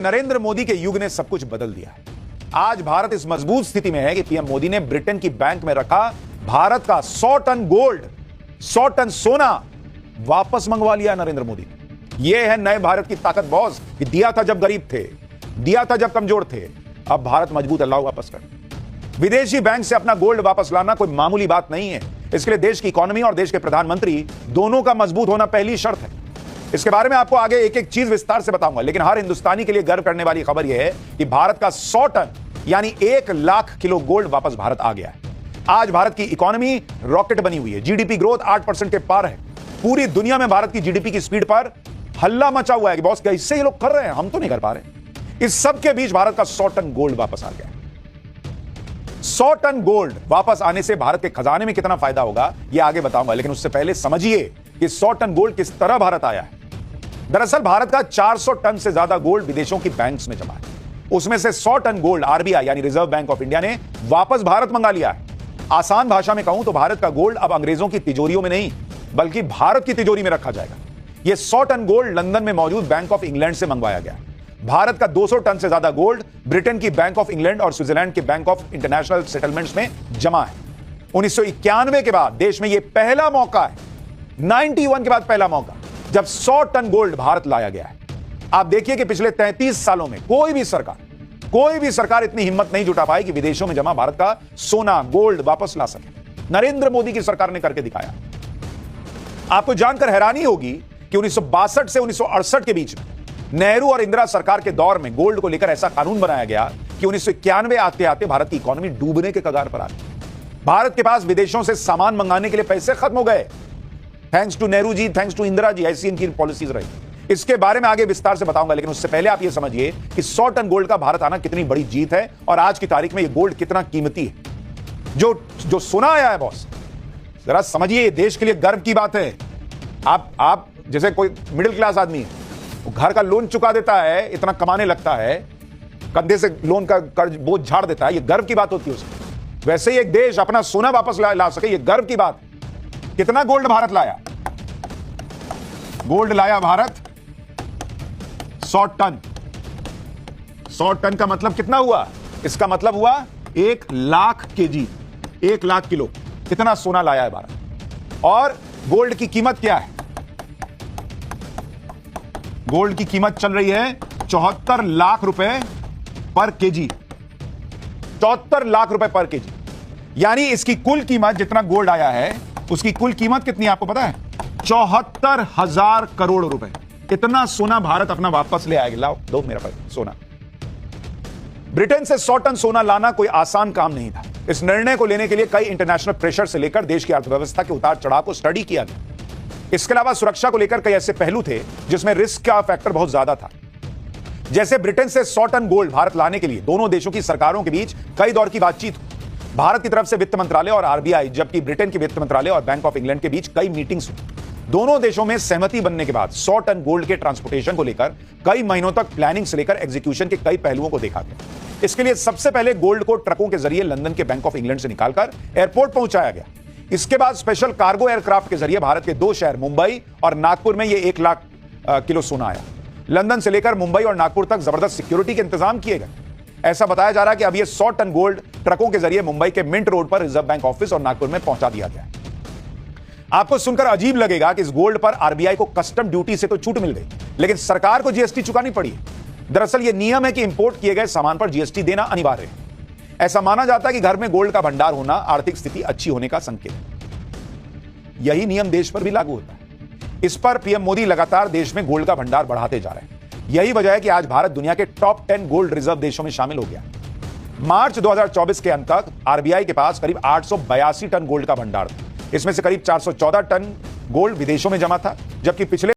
नरेंद्र मोदी के युग ने सब कुछ बदल दिया है। आज भारत इस मजबूत स्थिति में है कि पीएम मोदी ने ब्रिटेन की बैंक में रखा भारत का 100 टन गोल्ड, 100 टन सोना वापस मंगवा लिया नरेंद्र मोदी ने। यह है नए भारत की ताकत बॉस, कि दिया था जब गरीब थे, दिया था जब कमजोर थे, अब भारत मजबूत है, लाओ वापस कर। विदेशी बैंक से अपना गोल्ड वापस लाना कोई मामूली बात नहीं है। इसके लिए देश की इकोनॉमी और देश के प्रधानमंत्री दोनों का मजबूत होना पहली शर्त है। इसके बारे में आपको आगे एक एक चीज विस्तार से बताऊंगा, लेकिन हर हिंदुस्तानी के लिए गर्व करने वाली खबर यह है कि भारत का 100 टन यानी 1 लाख किलो गोल्ड वापस भारत आ गया है। आज भारत की इकोनॉमी रॉकेट बनी हुई है। जीडीपी ग्रोथ 8% के पार है। पूरी दुनिया में भारत की जीडीपी की स्पीड पर हल्ला मचा हुआ है कि बॉस कैसे ये लोग कर रहे हैं, हम तो नहीं कर पा रहे। इस सब के बीच भारत का 100 टन गोल्ड वापस आ गया। 100 टन गोल्ड वापस आने से भारत के खजाने में कितना फायदा होगा यह आगे बताऊंगा, लेकिन उससे पहले समझिए कि 100 टन गोल्ड किस तरह भारत आया है। दरअसल भारत का 400 टन से ज्यादा गोल्ड विदेशों की बैंक्स में जमा है। उसमें से 100 टन गोल्ड आरबीआई यानी रिजर्व बैंक ऑफ इंडिया ने वापस भारत मंगा लिया है। आसान भाषा में कहूं तो भारत का गोल्ड अब अंग्रेजों की तिजोरियों में नहीं बल्कि भारत की तिजोरी में रखा जाएगा। यह 100 टन गोल्ड लंदन में मौजूद बैंक ऑफ इंग्लैंड से मंगवाया गया है। भारत का 200 टन से ज्यादा गोल्ड ब्रिटेन की बैंक ऑफ इंग्लैंड और स्विट्जरलैंड के बैंक ऑफ इंटरनेशनल सेटलमेंट्स में जमा है। 1991 के बाद देश में यह पहला मौका है, 91 के बाद पहला मौका जब 100 टन गोल्ड भारत लाया गया है। आप देखिए कि पिछले 33 सालों में कोई भी सरकार इतनी हिम्मत नहीं जुटा पाई कि विदेशों में जमा भारत का सोना गोल्ड वापस ला सके। नरेंद्र मोदी की सरकार ने करके दिखाया। आपको जानकर हैरानी होगी कि 1962 से 1968 के बीच में नेहरू और इंदिरा सरकार के दौर में गोल्ड को लेकर ऐसा कानून बनाया गया कि 1991 आते आते भारत की इकोनॉमी डूबने के कगार पर आ गई। भारत के पास विदेशों से सामान मंगाने के लिए पैसे खत्म हो गए। Thanks to Nehru ji, thanks to Indira ji, ऐसी इनकी पॉलिसीज रही। इसके बारे में आगे विस्तार से बताऊंगा, लेकिन उससे पहले आप यह समझिए कि 100 टन गोल्ड का भारत आना कितनी बड़ी जीत है और आज की तारीख में यह गोल्ड कितना कीमती है। जो सोना आया है बॉस, जरा समझिए, देश के लिए गर्व की बात है। आप जैसे कोई मिडिल क्लास आदमी है, वो घर का लोन चुका देता है, इतना कमाने लगता है, कंधे से लोन का कर्ज बोझ झाड़ देता है, यह गर्व की बात होती है उसकी। वैसे ही एक देश अपना सोना वापस ला सके, यह गर्व की बात है। कितना गोल्ड भारत लाया? गोल्ड लाया भारत 100 टन। 100 टन का मतलब कितना हुआ? इसका मतलब हुआ 1 लाख केजी, 1 लाख किलो। कितना सोना लाया है भारत। और गोल्ड की कीमत क्या है? गोल्ड की कीमत चल रही है 74 लाख रुपए पर केजी। 74 लाख रुपए पर केजी, यानी इसकी कुल कीमत, जितना गोल्ड आया है उसकी कुल कीमत कितनी आपको पता है? 74,000 करोड़ रुपए। इतना सोना भारत अपना वापस ले आएगा। लाओ, दो मेरा पास सोना। ब्रिटेन से 100 टन सोना लाना कोई आसान काम नहीं था। इस निर्णय को लेने के लिए कई इंटरनेशनल प्रेशर से लेकर देश की अर्थव्यवस्था के उतार चढ़ाव को स्टडी किया गया। इसके अलावा सुरक्षा को लेकर कई ऐसे पहलू थे जिसमें रिस्क का फैक्टर बहुत ज्यादा था। जैसे ब्रिटेन से 100 टन गोल्ड भारत लाने के लिए दोनों देशों की सरकारों के बीच कई दौर की बातचीत हुई। भारत की तरफ से वित्त मंत्रालय और आरबीआई, जबकि ब्रिटेन के वित्त मंत्रालय और बैंक ऑफ इंग्लैंड के बीच कई मीटिंग्स हुई। दोनों देशों में सहमति बनने के बाद 100 टन गोल्ड के ट्रांसपोर्टेशन को लेकर कई महीनों तक प्लानिंग से लेकर एग्जीक्यूशन के कई पहलुओं को देखा गया। इसके लिए सबसे पहले गोल्ड को ट्रकों के जरिए लंदन के बैंक ऑफ इंग्लैंड से निकालकर एयरपोर्ट पहुंचाया गया। इसके बाद स्पेशल कार्गो एयरक्राफ्ट के जरिए भारत के 2 शहर मुंबई और नागपुर में यह 1 लाख किलो सोना आया। लंदन से लेकर मुंबई और नागपुर तक जबरदस्त सिक्योरिटी के इंतजाम किए गए। ऐसा बताया जा रहा है कि अब यह 100 टन गोल्ड ट्रकों के जरिए मुंबई के मिंट रोड पर रिजर्व बैंक ऑफिस और नागपुर में पहुंचा दिया गया। आपको सुनकर अजीब लगेगा कि इस गोल्ड पर आरबीआई को कस्टम ड्यूटी से तो छूट मिल गई, लेकिन सरकार को जीएसटी चुकानी पड़ी। दरअसल यह नियम है कि इंपोर्ट किए गए सामान पर जीएसटी देना अनिवार्य है। ऐसा माना जाता है कि घर में गोल्ड का भंडार होना आर्थिक स्थिति अच्छी होने का संकेत है। यही नियम देश पर भी लागू होता है। इस पर पीएम मोदी लगातार देश में गोल्ड का भंडार बढ़ाते जा रहे हैं। यही वजह है कि आज भारत दुनिया के टॉप 10 गोल्ड रिजर्व देशों में शामिल हो गया। मार्च 2024 के अंत तक आरबीआई के पास करीब 882 टन गोल्ड का भंडार था। इसमें से करीब 414 टन गोल्ड विदेशों में जमा था, जबकि पिछले